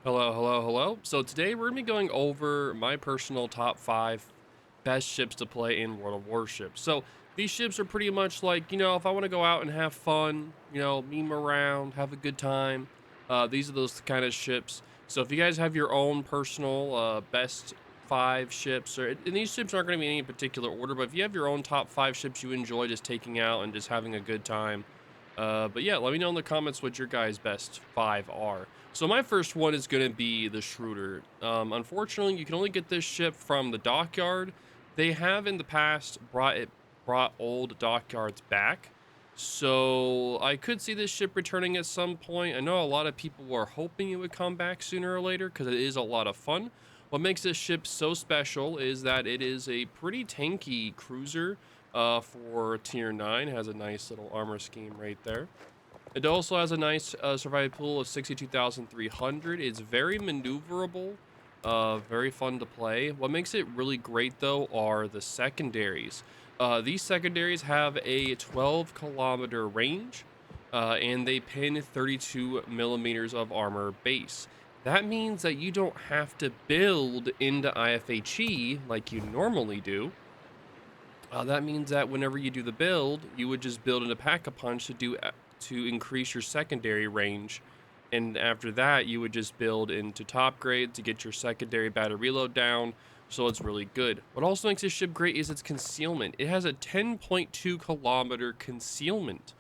Hello, hello, hello. So today we're gonna be going over my personal top 5 best ships to play in World of Warships. So these ships are pretty much like, if I want to go out and have fun, meme around, have a good time, these are those kind of ships. So if you guys have your own personal best 5 ships, and these ships aren't going to be in any particular order, but if you have your own top 5 ships you enjoy just taking out and just having a good time, but yeah, let me know in the comments what your guys' best 5 are. So my first one is going to be the Schroder. Unfortunately, you can only get this ship from the dockyard. They have in the past brought old dockyards back. So I could see this ship returning at some point. I know a lot of people were hoping it would come back sooner or later because it is a lot of fun. What makes this ship so special is that it is a pretty tanky cruiser for tier 9. Has a nice little armor scheme right there. It also has a nice survival pool of 62,300. It's very maneuverable, very fun to play. What makes it really great though are the secondaries. These secondaries have a 12-kilometer range, and they pin 32 millimeters of armor base. That means that you don't have to build into IFHE like you normally do. That means that whenever you do the build, you would just build in a pack-a-punch to increase your secondary range, and after that, you would just build into top grade to get your secondary battery reload down. So it's really good. What also makes this ship great is its concealment. It has a 10.2-kilometer concealment.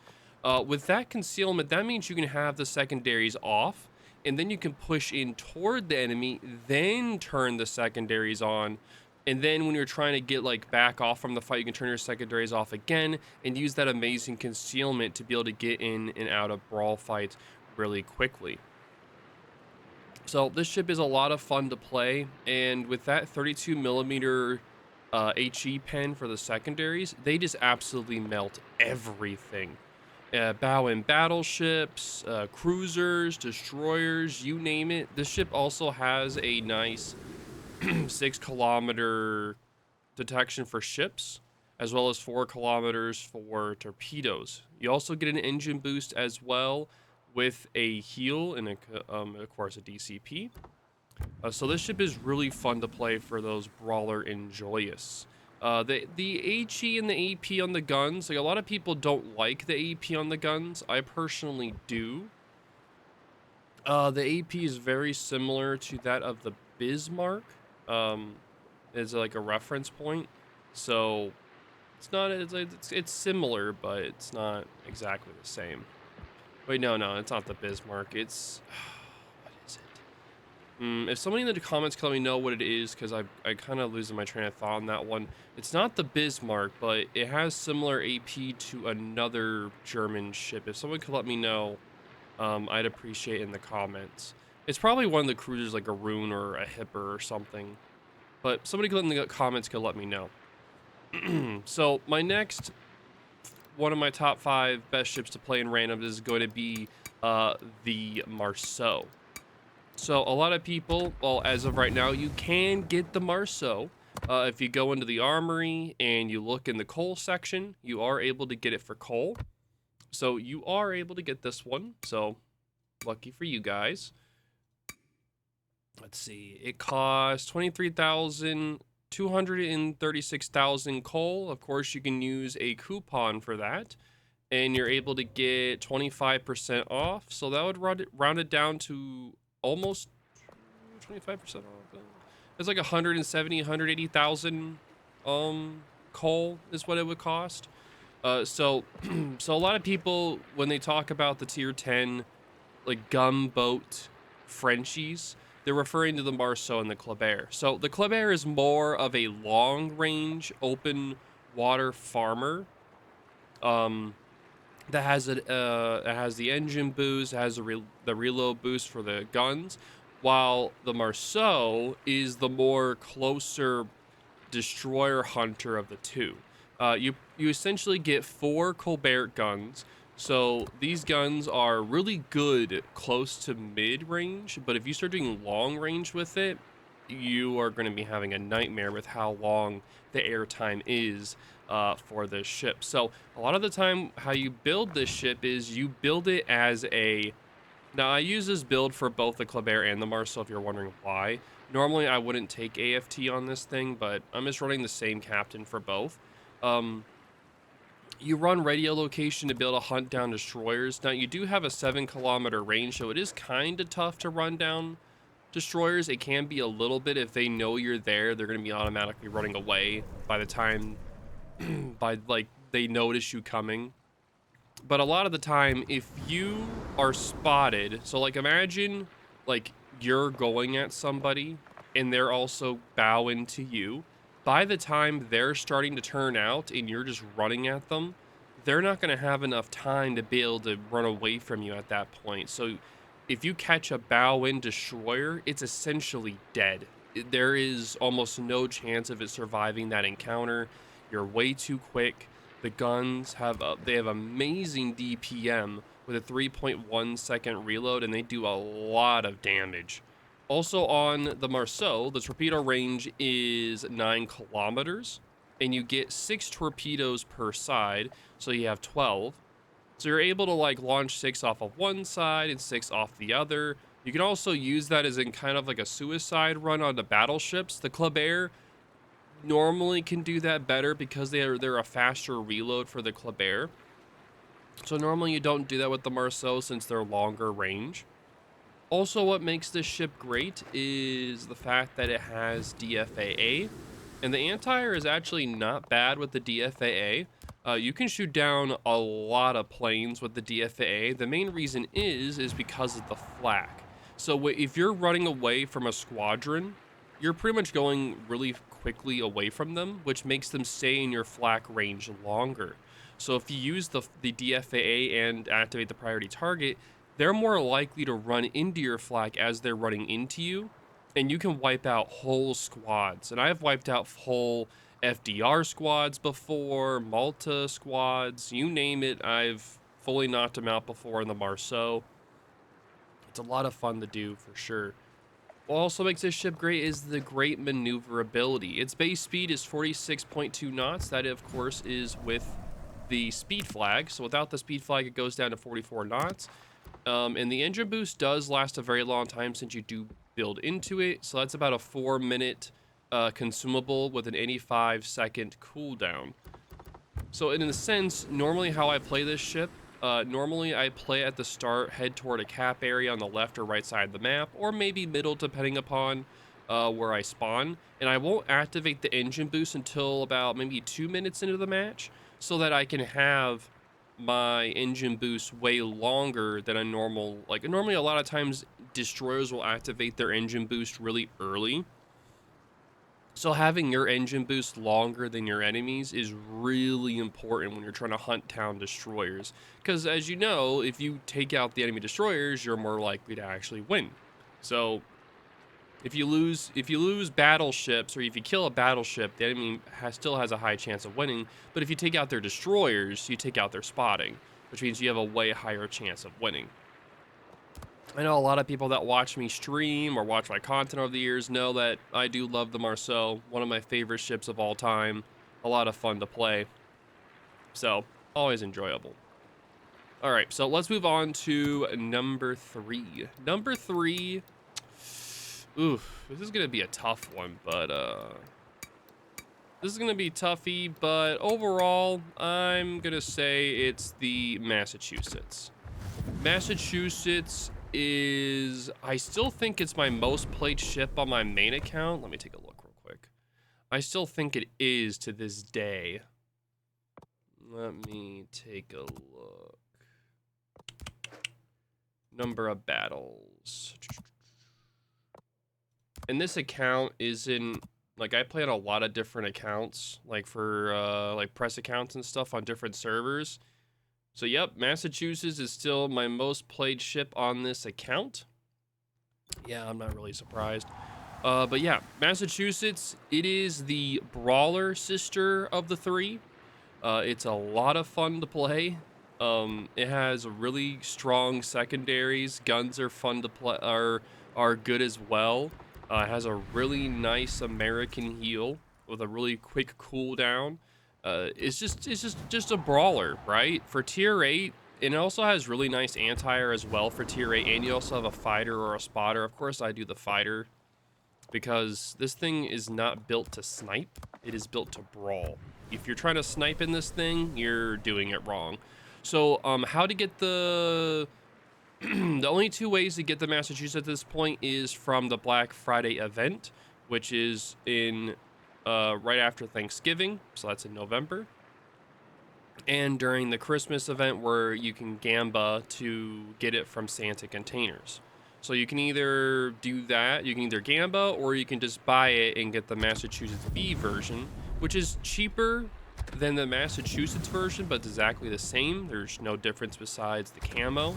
With that concealment, that means you can have the secondaries off, and then you can push in toward the enemy, then turn the secondaries on, and then when you're trying to get like back off from the fight, you can turn your secondaries off again and use that amazing concealment to be able to get in and out of brawl fights really quickly. So this ship is a lot of fun to play, and with that 32 millimeter HE pen for the secondaries, they just absolutely melt everything. Bow and battleships, cruisers, destroyers, you name it. This ship also has a nice 6-kilometer detection for ships, as well as 4 kilometers for torpedoes. You also get an engine boost as well with a heal and of course a DCP. So this ship is really fun to play for those brawler enjoyous. The HE and the AP on the guns, like a lot of people don't like the AP on the guns. I personally do. The AP is very similar to that of the Bismarck. Um, is like a reference point. So it's not it's similar, but it's not exactly the same. Wait, no, it's not the Bismarck. It's what is it? If somebody in the comments can let me know what it is, because I kind of losing my train of thought on that one. It's not the Bismarck, but it has similar AP to another German ship. If someone could let me know, I'd appreciate it in the comments. It's probably one of the cruisers like a Rune or a Hipper or something. But somebody in the comments could let me know. So my next one of my top 5 best ships to play in random is going to be the Marceau. So a lot of people, well, as of right now, you can get the Marceau. If you go into the armory and you look in the coal section, you are able to get it for coal. So you are able to get this one. So lucky for you guys. Let's see. It costs 23,236,000 coal. Of course, you can use a coupon for that, and you're able to get 25% off. So that would round it down to almost 25% off. It's like 170, 180,000 coal is what it would cost. So so a lot of people when they talk about the tier 10 like gunboat Frenchies, they're referring to the Marceau and the Kleber. So the Kleber is more of a long range open water farmer. Um, that has it has the engine boost, it has the reload boost for the guns, while the Marceau is the more closer destroyer hunter of the two. You essentially get 4 Colbert guns. So these guns are really good close to mid range, but if you start doing long range with it, you are going to be having a nightmare with how long the airtime is for this ship. So a lot of the time, how you build this ship is you build it as a Now, I use this build for both the Kleber and the Marceau, if you're wondering why. Normally, I wouldn't take AFT on this thing, but I'm just running the same captain for both. You run radio location to be able to hunt down destroyers. Now, you do have a 7-kilometer range, so it is kind of tough to run down destroyers. It can be a little bit. If they know you're there, they're going to be automatically running away by the time, like, they notice you coming. But a lot of the time, if you are spotted, so like imagine like you're going at somebody and they're also bowing to you. By the time they're starting to turn out and you're just running at them, they're not going to have enough time to be able to run away from you at that point. So if you catch a bow-in destroyer, it's essentially dead. There is almost no chance of it surviving that encounter. You're way too quick. The guns have they have amazing DPM with a 3.1 second reload, and they do a lot of damage. Also on the Marceau, the torpedo range is 9 kilometers, and you get 6 torpedoes per side, so you have 12. So you're able to like launch 6 off of one side and 6 off the other. You can also use that as in kind of like a suicide run on the battleships. The Kleber normally can do that better because they're a faster reload for the Kleber. So normally you don't do that with the Marceau since they're longer range. Also, what makes this ship great is the fact that it has DFAA, and the anti-air is actually not bad with the DFAA. You can shoot down a lot of planes with the DFAA. The main reason is because of the flak. So if you're running away from a squadron, you're pretty much going really quickly away from them, which makes them stay in your flak range longer. So if you use the DFAA and activate the priority target, they're more likely to run into your flak as they're running into you, and you can wipe out whole squads. And I've wiped out whole FDR squads before, Malta squads, you name it. I've fully knocked them out before in the Marceau. It's a lot of fun to do for sure. What also makes this ship great is the great maneuverability. Its base speed is 46.2 knots. That, of course, is with the speed flag. So without the speed flag, it goes down to 44 knots. And the engine boost does last a very long time since you do build into it. So that's about a 4-minute consumable with an 85-second cooldown. So in a sense, normally how I play this ship, normally I play at the start, head toward a cap area on the left or right side of the map, or maybe middle depending upon where I spawn. And I won't activate the engine boost until about maybe 2 minutes into the match, so that I can have my engine boost way longer than a normal, like normally a lot of times destroyers will activate their engine boost really early. So having your engine boost longer than your enemies is really important when you're trying to hunt down destroyers. Because as you know, if you take out the enemy destroyers, you're more likely to actually win. So if you lose battleships, or if you kill a battleship, the enemy still has a high chance of winning. But if you take out their destroyers, you take out their spotting, which means you have a way higher chance of winning. I know a lot of people that watch me stream or watch my content over the years know that I do love the Marceau, one of my favorite ships of all time. A lot of fun to play. So, always enjoyable. All right, so let's move on to number 3. Number 3, oof, this is going to be a tough one, but this is going to be toughy, but overall, I'm going to say it's the Massachusetts. Massachusetts is, I still think it's my most played ship on my main account. Let me take a look real quick. I still think it is to this day. Let me take a look. Number of battles. And this account is in, like, I play on a lot of different accounts, like for like press accounts and stuff on different servers. So yep, Massachusetts is still my most played ship on this account. Yeah, I'm not really surprised. But yeah, Massachusetts, it is the brawler sister of the 3. It's a lot of fun to play. It has really strong secondaries. Guns are fun to play, are good as well. It has a really nice American heal with a really quick cooldown. It's just a brawler, right? For tier 8, And it also has really nice anti-air as well for tier 8, and you also have a fighter or a spotter. Of course, I do the fighter because this thing is not built to snipe. It is built to brawl. If you're trying to snipe in this thing, you're doing it wrong. So, how to get the... the only two ways to get the Massachusetts at this point is from the Black Friday event, which is in right after Thanksgiving, so that's in November. And during the Christmas event where you can gamba to get it from Santa containers. So you can either do that, you can either gamba, or you can just buy it and get the Massachusetts B version, which is cheaper than the Massachusetts version, but exactly the same. There's no difference besides the camo.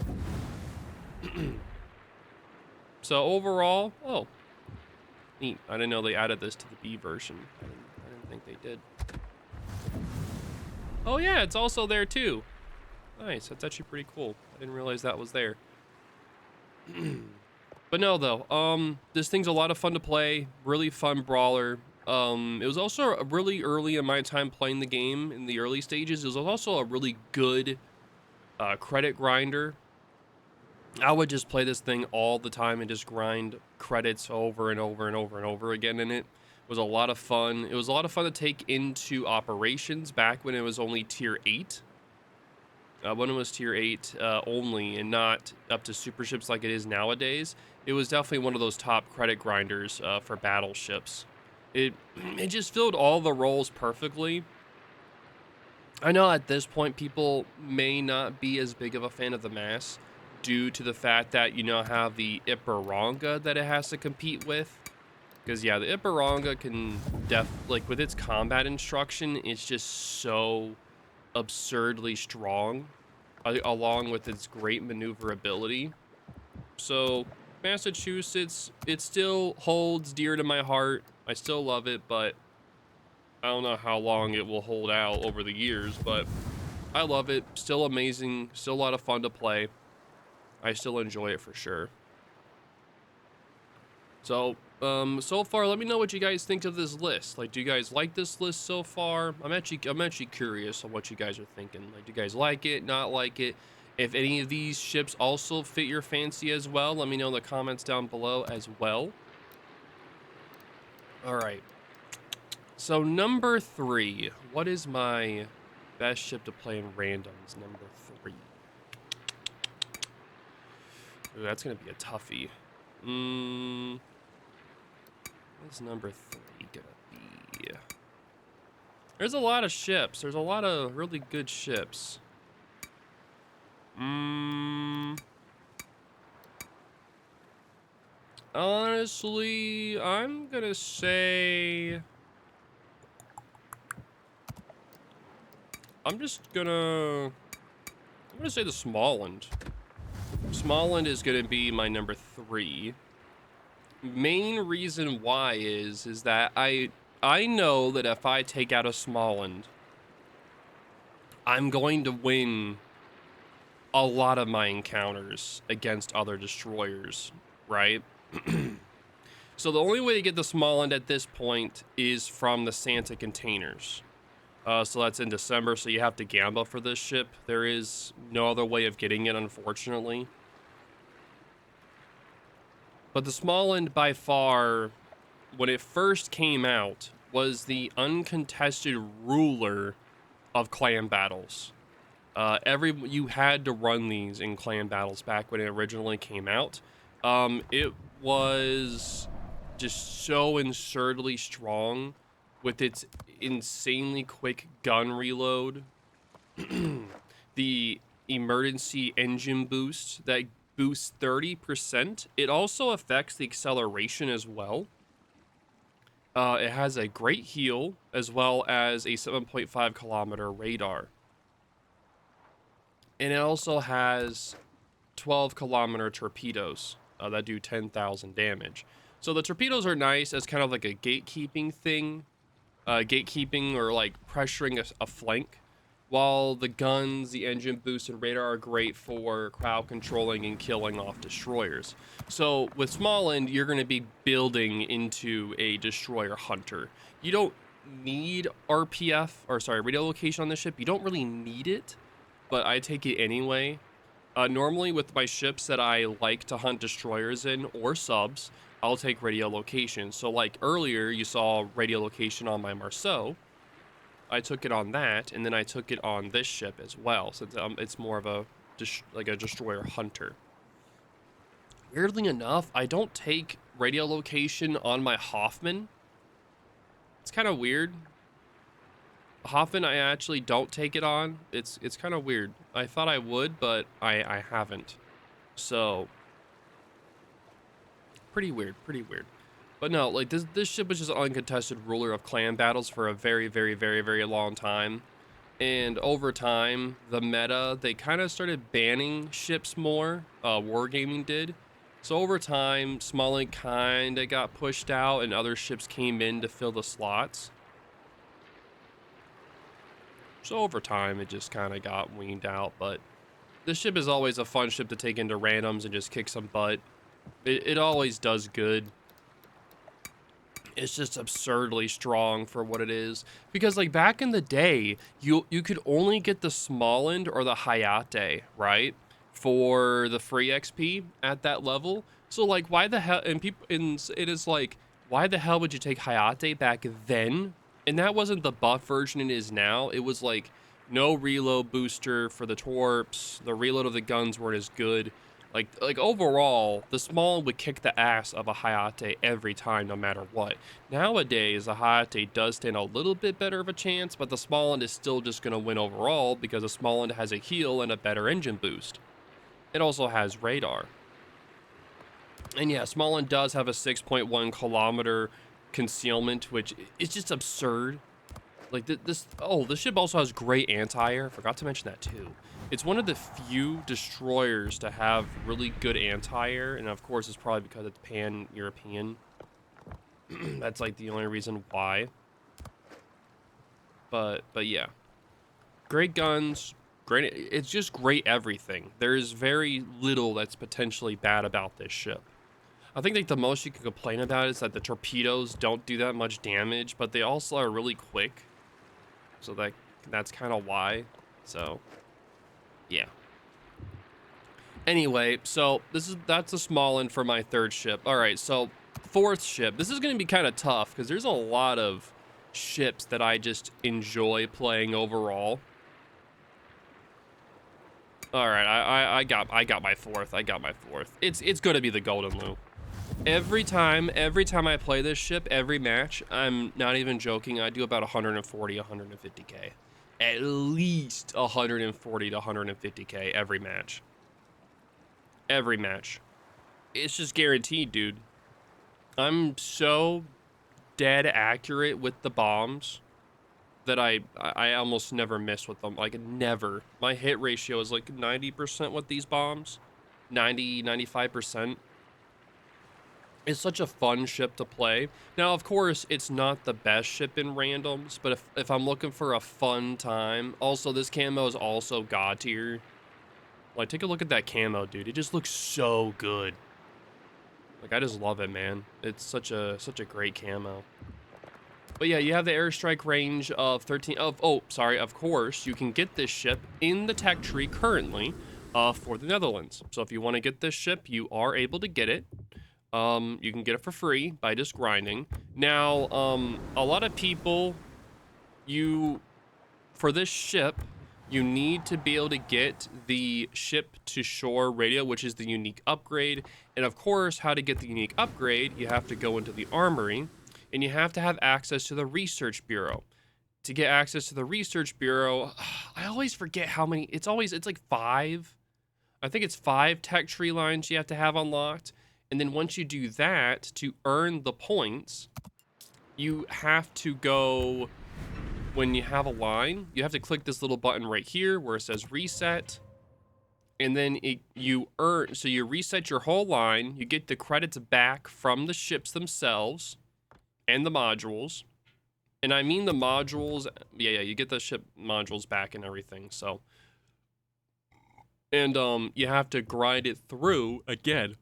So overall, oh, neat. I didn't know they added this to the B version. I didn't think they did. Oh yeah, it's also there too. Nice, that's actually pretty cool. I didn't realize that was there. But no though, this thing's a lot of fun to play, really fun brawler. It was also really early in my time playing the game in the early stages. It was also a really good credit grinder. I would just play this thing all the time and just grind credits over and over and over and over again in it. It was a lot of fun. It was a lot of fun to take into operations back when it was only tier 8. When it was tier 8 only and not up to super ships like it is nowadays. It was definitely one of those top credit grinders for battleships. It just filled all the roles perfectly. I know at this point people may not be as big of a fan of the mass due to the fact that you now have the Iparanga that it has to compete with. Because yeah, the Iparanga can like with its combat instruction, it's just so absurdly strong, along with its great maneuverability. So Massachusetts, it still holds dear to my heart. I still love it, but I don't know how long it will hold out over the years, but I love it. Still amazing, still a lot of fun to play. I still enjoy it for sure. So, so far, let me know what you guys think of this list. Like, do you guys like this list so far? I'm actually curious on what you guys are thinking. Like, do you guys like it, not like it? If any of these ships also fit your fancy as well, let me know in the comments down below as well. All right. So, number 3. What is my best ship to play in randoms? Number 3. Ooh, that's going to be a toughie. What's number 3 gonna be? There's a lot of ships. There's a lot of really good ships. Honestly, I'm gonna say... I'm gonna say the Smaland. Smaland is gonna be my number 3. Main reason why is that I know that if I take out a Smaland, I'm going to win a lot of my encounters against other destroyers, right? So the only way to get the Smaland at this point is from the Santa containers. So that's in December, so you have to gamble for this ship. There is no other way of getting it, unfortunately. But the Smaland, by far, when it first came out, was the uncontested ruler of clan battles. You had to run these in clan battles back when it originally came out. It was just so absurdly strong with its insanely quick gun reload. The emergency engine boost that boosts 30%. It also affects the acceleration as well. It has a great heal as well as a 7.5 kilometer radar. And it also has 12 kilometer torpedoes that do 10,000 damage. So the torpedoes are nice as kind of like a gatekeeping thing. Gatekeeping or like pressuring a flank. While the guns, the engine boost, and radar are great for crowd controlling and killing off destroyers. So with Smaland, you're going to be building into a destroyer hunter. You don't need RPF, or sorry, radio location on this ship. You don't really need it. but I take it anyway. Normally with my ships that I like to hunt destroyers in or subs, I'll take radiolocation. So like earlier, you saw radiolocation on my Marceau. I took it on that, and then I took it on this ship as well, since it's more of a like a destroyer hunter. Weirdly enough, I don't take radiolocation on my Hoffman. It's kind of weird. Hoffman, I actually don't take it on. It's kind of weird. I thought I would, but I haven't. So pretty weird, pretty weird. But no, like this ship was just an uncontested ruler of clan battles for a very, very, very, very long time. And over time, the meta, they kind of started banning ships more. Wargaming did. So over time, Smaland kind of got pushed out and other ships came in to fill the slots. So over time, it just kind of got weaned out. But this ship is always a fun ship to take into randoms and just kick some butt. It always does good. It's just absurdly strong for what it is. Because like back in the day, you could only get the Smaland or the Hayate, right? For the free XP at that level. So like why the hell, and it is like, why the hell would you take Hayate back then? And that wasn't the buff version it is now. It was like no reload booster for the torps. The reload of the guns weren't as good. Like overall, the Smaland would kick the ass of a Hayate every time, no matter what. Nowadays, a Hayate does stand a little bit better of a chance, but the Smaland is still just going to win overall because the Smaland has a heal and a better engine boost. It also has radar. And yeah, Smaland does have a 6.1 kilometer concealment, which is just absurd. Like this ship also has great anti-air. Forgot to mention that too. It's one of the few destroyers to have really good anti-air, and of course it's probably because it's pan-European. That's like the only reason why. But yeah. Great guns, great, it's just great everything. There's very little that's potentially bad about this ship. I think like the most you can complain about is that the torpedoes don't do that much damage, but they also are really quick. So that's kind of why. So yeah. Anyway, so that's a Smaland for my third ship. All right, so fourth ship. This is going to be kind of tough because there's a lot of ships that I just enjoy playing overall. All right, I got my fourth. I got my fourth. It's going to be the Gouden Leeuw. Every time I play this ship, every match, I'm not even joking, I do about 140, 150k. At least 140 to 150k every match. Every match. It's just guaranteed, dude. I'm so dead accurate with the bombs that I almost never miss with them. Like, never. My hit ratio is like 90% with these bombs. 90, 95%. It's such a fun ship to play. Now, of course, it's not the best ship in randoms, but if I'm looking for a fun time, also this camo is also god tier. Like, take a look at that camo, dude. It just looks so good. Like, I just love it, man. It's such a great camo. But yeah, you have the airstrike range of 13 of, oh, sorry, of course, you can get this ship in the tech tree currently for the Netherlands. So if you want to get this ship, you are able to get it. You can get it for free by just grinding. Now, a lot of people, for this ship, you need to be able to get the ship to shore radio, which is the unique upgrade. And of course, how to get the unique upgrade, you have to go into the armory and you have to have access to the research bureau. To get access to the research bureau, I always forget how many, it's like 5. I think it's 5 tech tree lines you have to have unlocked. And then once you do that, to earn the points, you have to go, when you have a line, you have to click this little button right here where it says reset. And then you reset your whole line, you get the credits back from the ships themselves and the modules. And I mean the modules, yeah, you get the ship modules back and everything, so. And you have to grind it through again.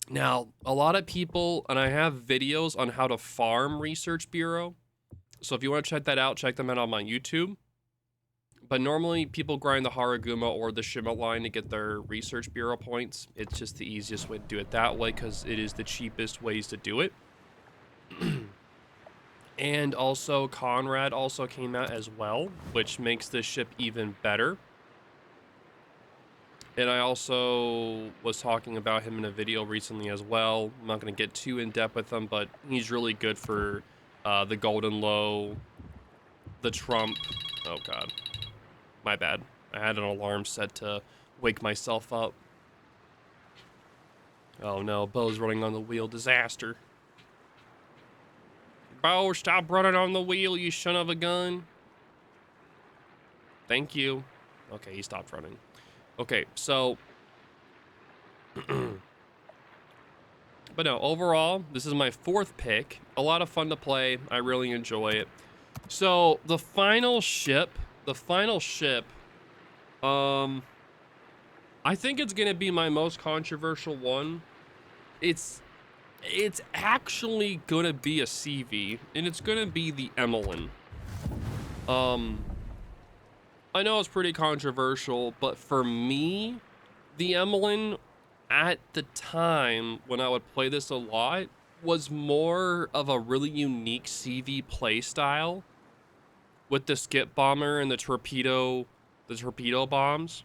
Now, a lot of people, and I have videos on how to farm Research Bureau. So if you want to check that out, check them out on my YouTube. But normally people grind the Haraguma or the Shima line to get their research bureau points. It's just the easiest way to do it that way because it is the cheapest ways to do it. And also Conrad also came out as well, which makes this ship even better. And I also was talking about him in a video recently as well. I'm not going to get too in depth with him, but he's really good for the Gouden Leeuw, the Trump. Oh God, my bad. I had an alarm set to wake myself up. Oh no, Bo's running on the wheel. Disaster. Bo, stop running on the wheel, you son of a gun. Thank you. Okay, he stopped running. Okay, so... But no, overall, this is my 4th pick. A lot of fun to play. I really enjoy it. So, the final ship, I think it's going to be my most controversial one. It's actually going to be a CV, and it's going to be the Immelmann. I know it's pretty controversial, but for me, the Immelmann at the time when I would play this a lot was more of a really unique CV playstyle with the skip bomber and the torpedo bombs.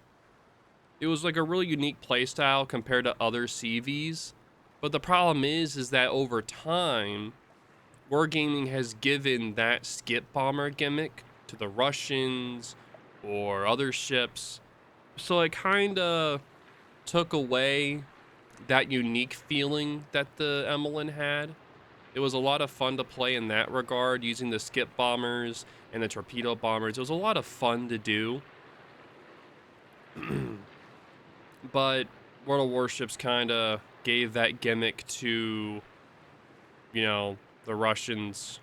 It was like a really unique playstyle compared to other CVs. But the problem is that over time, Wargaming has given that skip bomber gimmick to the Russians or other ships. So it kind of took away that unique feeling that the Immelmann had. It was a lot of fun to play in that regard, using the skip bombers and the torpedo bombers. It was a lot of fun to do. But World of Warships kind of gave that gimmick to, you know, the Russians,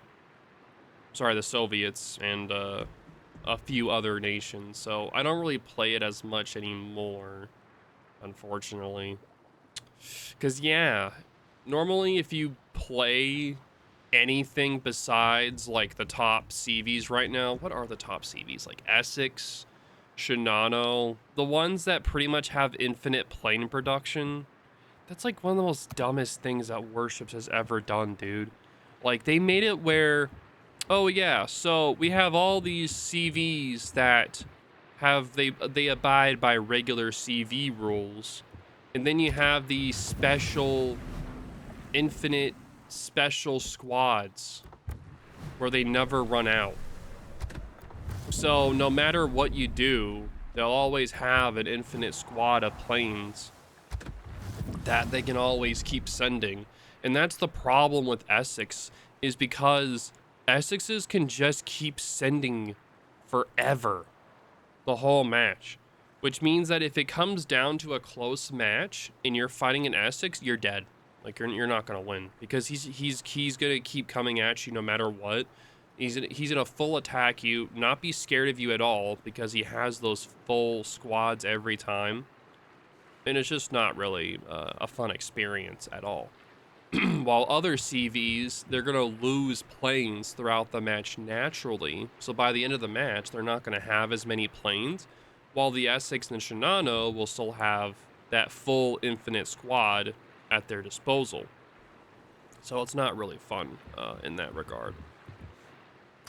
sorry, the Soviets, and a few other nations. So I don't really play it as much anymore, unfortunately. Because, yeah, normally if you play anything besides, like, the top CVs right now, what are the top CVs? Like, Essex, Shinano, the ones that pretty much have infinite plane production. That's like one of the most dumbest things that Warships has ever done, dude. Like, they made it where, oh yeah, so we have all these CVs that have, they abide by regular CV rules. And then you have these special, infinite special squads where they never run out. So no matter what you do, they'll always have an infinite squad of planes that they can always keep sending. And that's the problem with Essex, is because Essexes can just keep sending forever the whole match. Which means that if it comes down to a close match and you're fighting an Essex, you're dead. Like, you're not gonna win, because he's gonna keep coming at you no matter what. He's gonna full attack you, not be scared of you at all, because he has those full squads every time. And it's just not really a fun experience at all. While other CVs, they're gonna lose planes throughout the match naturally. So by the end of the match, they're not gonna have as many planes. While the Essex and Shinano will still have that full infinite squad at their disposal. So it's not really fun in that regard.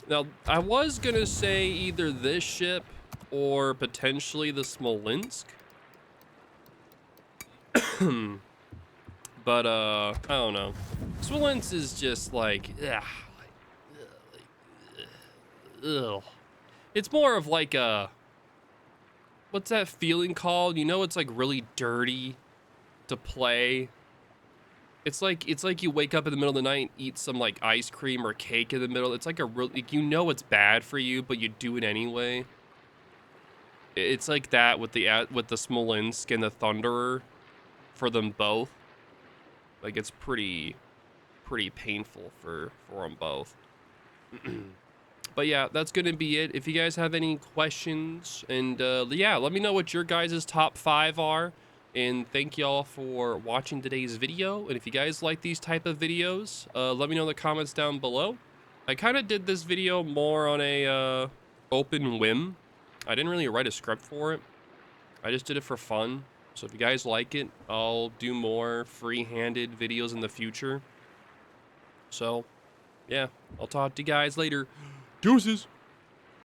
Now, I was gonna say either this ship or potentially the Smolensk. But, I don't know. Smolensk is just like, ugh. It's more of like a, what's that feeling called? You know, it's like really dirty to play. It's like you wake up in the middle of the night and eat some like ice cream or cake in the middle. It's like a real, like, you know it's bad for you, but you do it anyway. It's like that with the Smolensk and the Thunderer, for them both. Like, it's pretty painful for them both. But yeah, that's gonna be it. If you guys have any questions, and yeah, let me know what your guys' top 5 are. And thank y'all for watching today's video. And if you guys like these type of videos, let me know in the comments down below. I kind of did this video more on a open whim, I didn't really write a script for it. I just did it for fun. So if you guys like it, I'll do more free-handed videos in the future. So, yeah, I'll talk to you guys later. Deuces!